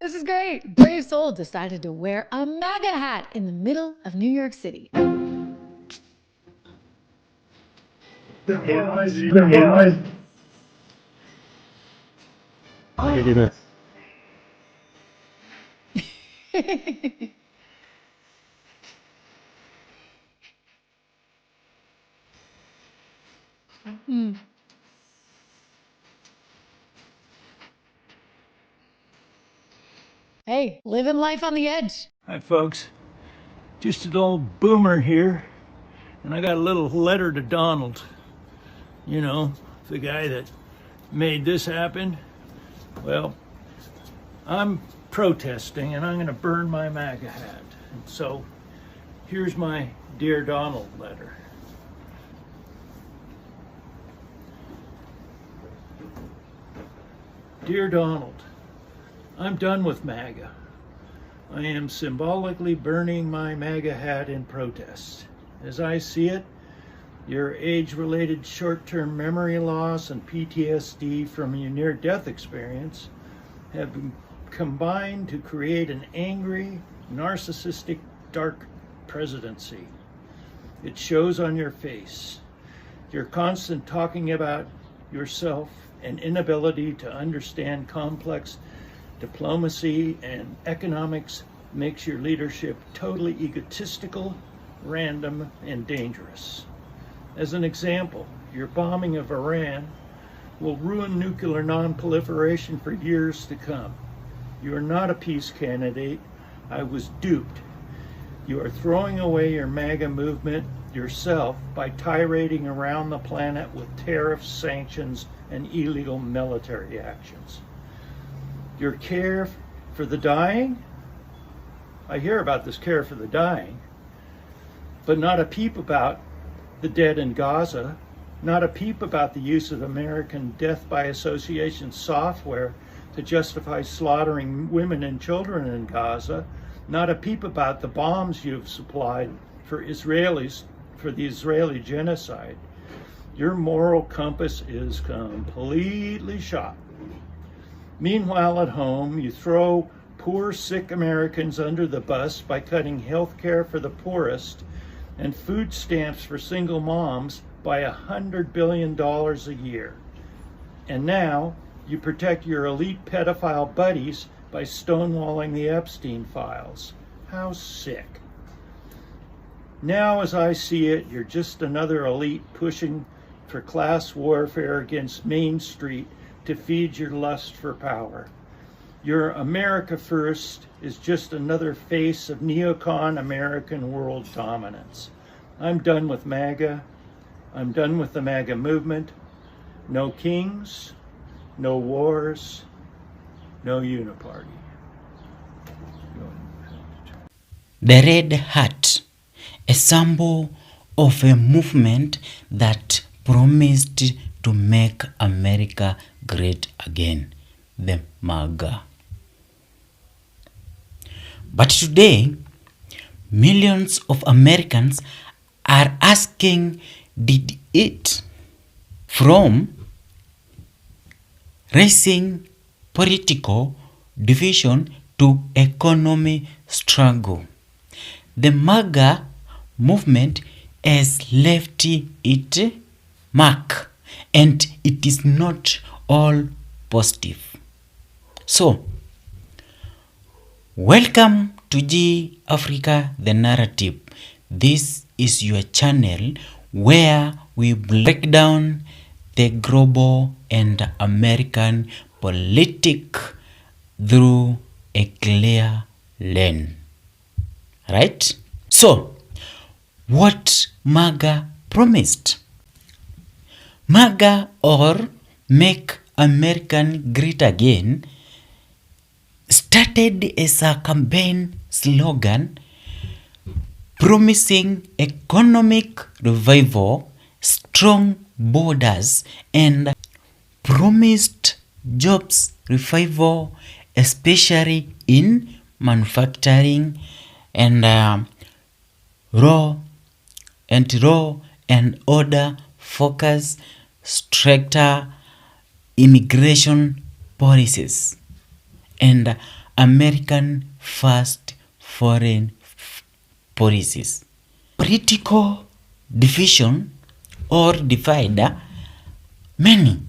This is great. Brave soul decided to wear a MAGA hat in the middle of New York City. Hey, living life on the edge. Hi folks, just an old boomer here, and I got a little letter to Donald. You know, the guy that made this happen. Well, I'm protesting and I'm going to burn my MAGA hat. And so here's my Dear Donald letter. Dear Donald, I'm done with MAGA. I am symbolically burning my MAGA hat in protest. As I see it, your age-related short-term memory loss and PTSD from your near-death experience have been combined to create an angry, narcissistic, dark presidency. It shows on your face. Your constant talking about yourself and inability to understand complex diplomacy and economics makes your leadership totally egotistical, random, and dangerous. As an example, your bombing of Iran will ruin nuclear non-proliferation for years to come. You are not a peace candidate. I was duped. You are throwing away your MAGA movement yourself by tirading around the planet with tariffs, sanctions, and illegal military actions. Your care for the dying? I hear about this care for the dying, but not a peep about the dead in Gaza, not a peep about the use of American death by association software to justify slaughtering women and children in Gaza, not a peep about the bombs you've supplied for Israelis, for the Israeli genocide. Your moral compass is completely shot. Meanwhile, at home, you throw poor, sick Americans under the bus by cutting health care for the poorest and food stamps for single moms by $100 billion a year. And now, you protect your elite pedophile buddies by stonewalling the Epstein files. How sick. Now, as I see it, you're just another elite pushing for class warfare against Main Street to feed your lust for power. Your America First is just another face of neocon American world dominance. I'm done with MAGA. I'm done with the MAGA movement. No kings, no wars, no uniparty. The red hat, a symbol of a movement that promised to make America great again, the MAGA. But today, millions of Americans are asking, did it? From raising political division to economy struggle, the MAGA movement has left its mark, and it is not all positive. So, welcome to G Africa The Narrative. This is your channel where we break down the global and American politics through a clear lens. Right? So, what MAGA promised? MAGA, or Make American Great Again, started as a campaign slogan promising economic revival, strong borders, and promised jobs revival, especially in manufacturing and law and order focus, stricter immigration policies, and American first foreign policies. Political division or divide. Many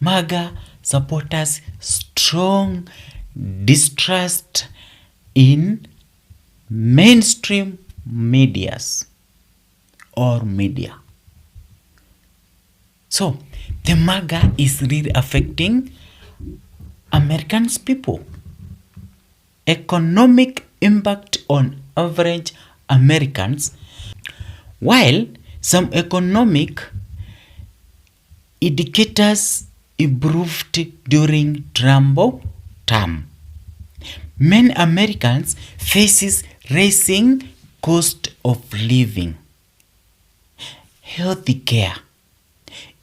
MAGA supporters strong distrust in mainstream medias or media. So the MAGA is really affecting Americans people. Economic impact on average Americans. While some economic indicators improved during Trump term, many Americans faces rising cost of living, health care,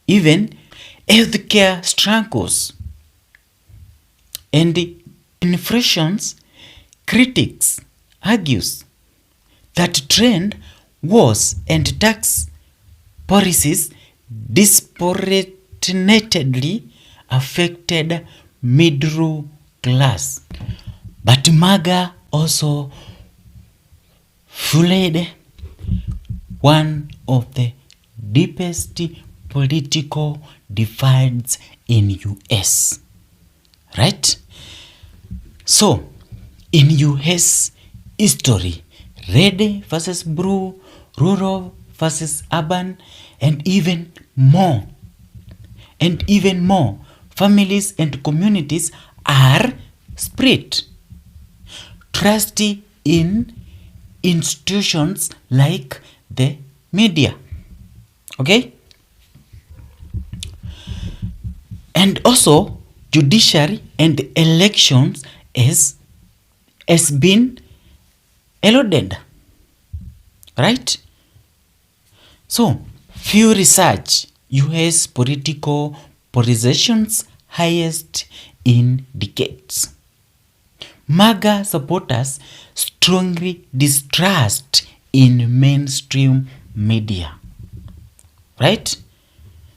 even health care struggles, and inflation's critics argues that trend wars and tax policies disproportionately affected middle class. But MAGA also fueled one of the deepest political divides in US. Right? So, in US history, red versus blue, rural versus urban, and even more, families and communities are split. Trust in institutions like the media. Okay? And also judiciary and elections has been eluded. Right? So, few research US political polarizations highest in decades. MAGA supporters strongly distrust in mainstream media. Right?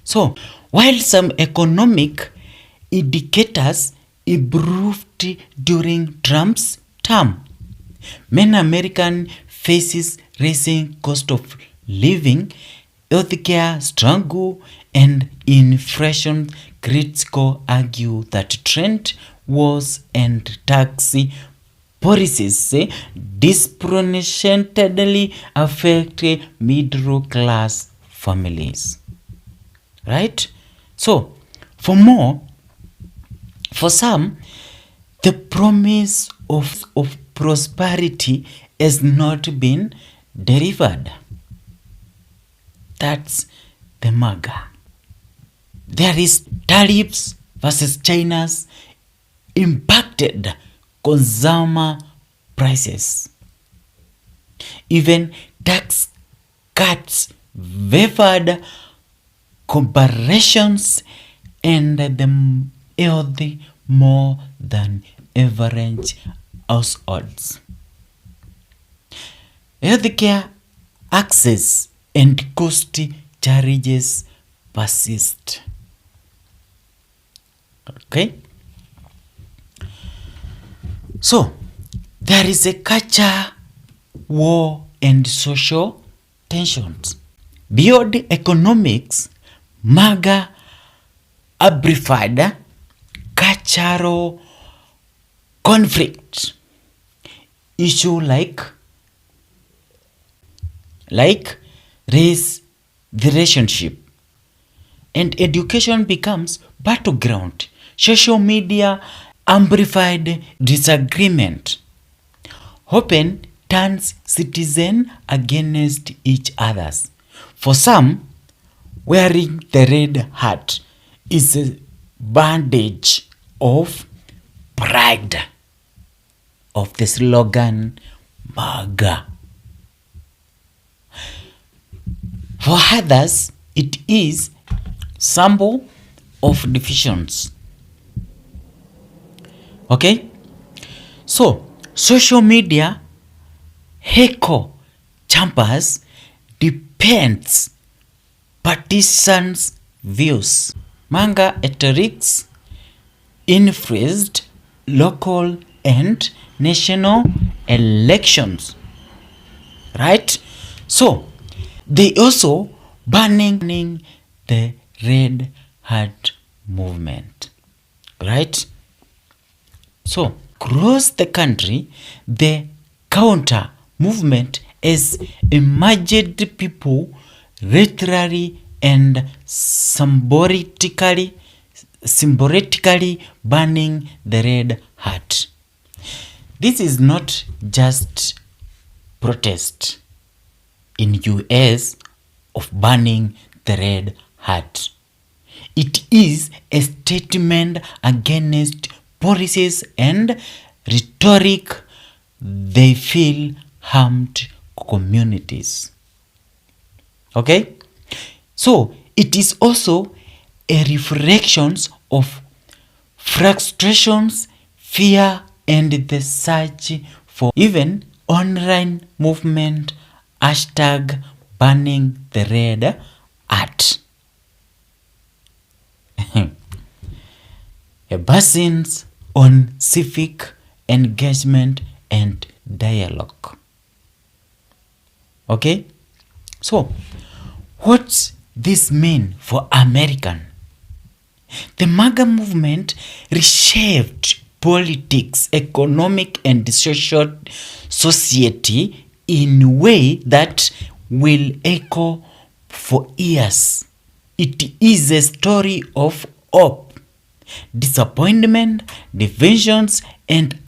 So, while some economic indicators improved during Trump's term, many American faces rising cost of living, healthcare struggle, and inflation. Critics argue that trend wars and tax policies disproportionately affect middle class families. Right? So, for some, the promise of prosperity has not been delivered. That's the MAGA. There is tariffs versus China's impacted consumer prices. Even tax cuts favored corporations and the healthy more than average households. Healthcare access and cost charges persist. Okay? So, there is a culture war and social tensions. Beyond economics, MAGA amplified cultural conflict. Issue like race relationship and education becomes battleground. Social media amplified disagreement. Often turns citizens against each others. For some, wearing the red hat is a bandage of pride of the slogan MAGA. For others, it is symbol of divisions. Okay? So, social media echo chambers depends partisans' views. MAGA rhetorics influenced local and national elections, right? So they also banning the Red Hat movement, right? So across the country, the counter movement has emerged, people literally and symbolically banning the Red Hat. This is not just protest in US of banning the Red Hat. It is a statement against policies and rhetoric they feel harmed communities. Okay? So it is also a reflection of frustrations, fear, and the search for even online movement hashtag banning the Red Hat. A basis on civic engagement and dialogue. Okay? So, what's this mean for American? The MAGA movement reshaped politics, economic, and society in a way that will echo for years. It is a story of hope, disappointment, divisions, and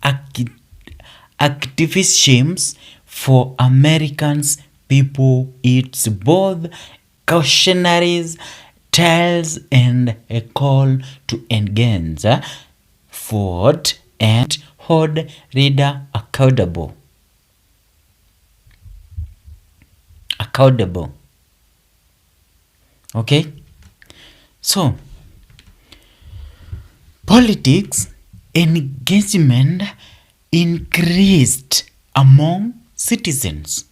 activisms for Americans people. It's both cautionary tales and a call to engage, forward, and hold reader accountable. Okay? So, politics engagement increased among citizens.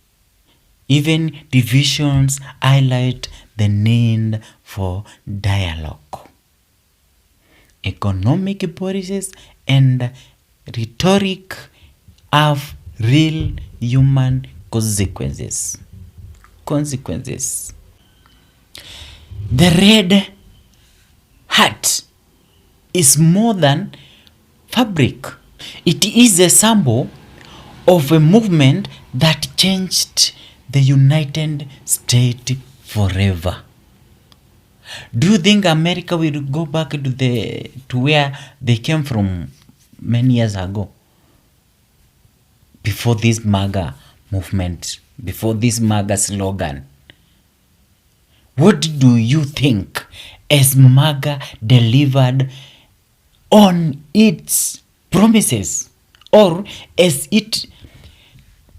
Even divisions highlight the need for dialogue. Economic policies and rhetoric have real human consequences. The Red Hat is more than fabric. It is a symbol of a movement that changed the United States forever. Do you think America will go back to where they came from many years ago? Before this MAGA movement, before this MAGA slogan? What do you think as MAGA delivered on its promises, or as it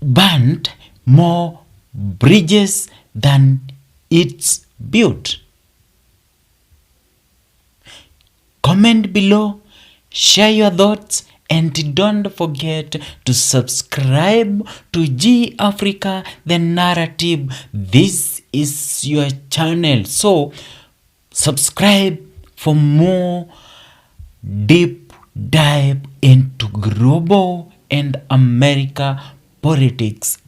burned more bridges than it's built? Comment below, share your thoughts, and don't forget to subscribe to G Africa The Narrative. This is your channel, so subscribe for more deep dive into global and America politics